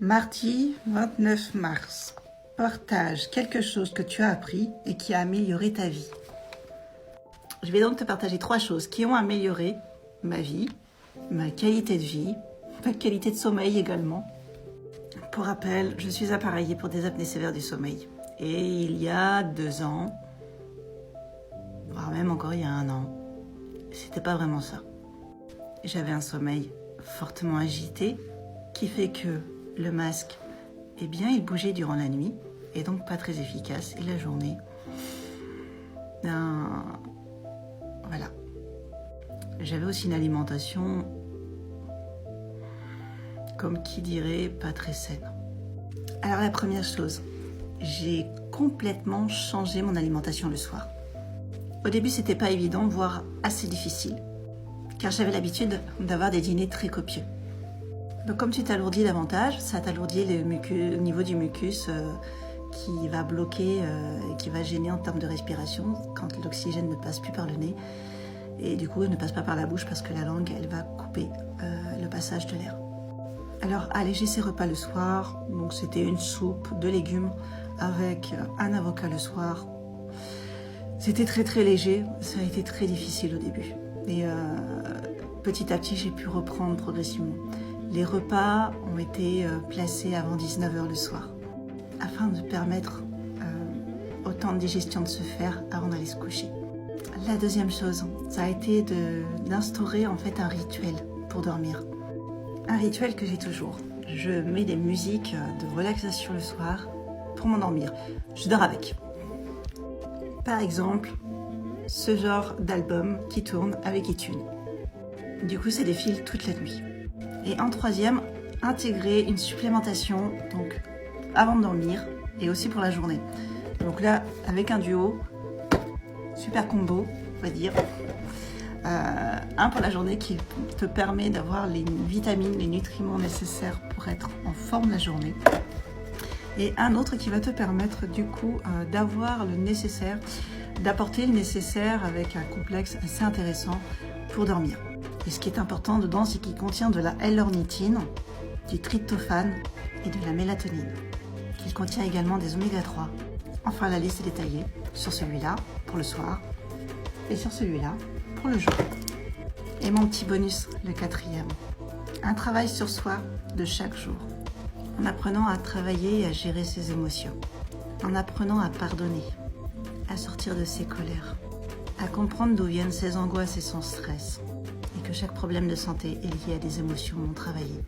Mardi 29 mars. Partage quelque chose que tu as appris et qui a amélioré ta vie. Je vais donc te partager 3 choses qui ont amélioré ma vie, ma qualité de vie, ma qualité de sommeil également. Pour rappel, je suis appareillée pour des apnées sévères du sommeil. Et il y a 2 ans, voire même encore il y a 1 an, c'était pas vraiment ça. J'avais un sommeil fortement agité qui fait que le masque, eh bien, il bougeait durant la nuit et donc pas très efficace. Et la journée, voilà. J'avais aussi une alimentation, comme qui dirait, pas très saine. Alors la première chose, j'ai complètement changé mon alimentation le soir. Au début, c'était pas évident, voire assez difficile, car j'avais l'habitude d'avoir des dîners très copieux. Donc comme tu t'alourdis davantage, ça t'alourdit le niveau du mucus qui va bloquer et qui va gêner en termes de respiration quand l'oxygène ne passe plus par le nez et du coup ne passe pas par la bouche parce que la langue elle va couper le passage de l'air. Alors alléger ses repas le soir, donc c'était une soupe de légumes avec un avocat le soir. C'était très très léger, ça a été très difficile au début et petit à petit j'ai pu reprendre progressivement. Les repas ont été placés avant 19h le soir, afin de permettre au temps de digestion de se faire avant d'aller se coucher. La deuxième chose, ça a été d'instaurer en fait un rituel pour dormir. Un rituel que j'ai toujours. Je mets des musiques de relaxation le soir pour m'endormir. Je dors avec. Par exemple, ce genre d'album qui tourne avec iTunes. Du coup, c'est des fils toute la nuit. Et en troisième, intégrer une supplémentation donc avant de dormir et aussi pour la journée. Donc là, avec un duo, super combo, on va dire. Un pour la journée qui te permet d'avoir les vitamines, les nutriments nécessaires pour être en forme la journée. Et un autre qui va te permettre du coup d'avoir le nécessaire, d'apporter le nécessaire avec un complexe assez intéressant pour dormir. Et ce qui est important dedans, c'est qu'il contient de la L-ornithine, du tryptophane et de la mélatonine. Il contient également des oméga 3. Enfin, la liste est détaillée sur celui-là pour le soir et sur celui-là pour le jour. Et mon petit bonus, le 4e, un travail sur soi de chaque jour, en apprenant à travailler et à gérer ses émotions, en apprenant à pardonner, à sortir de ses colères, à comprendre d'où viennent ses angoisses et son stress, et que chaque problème de santé est lié à des émotions non travaillées.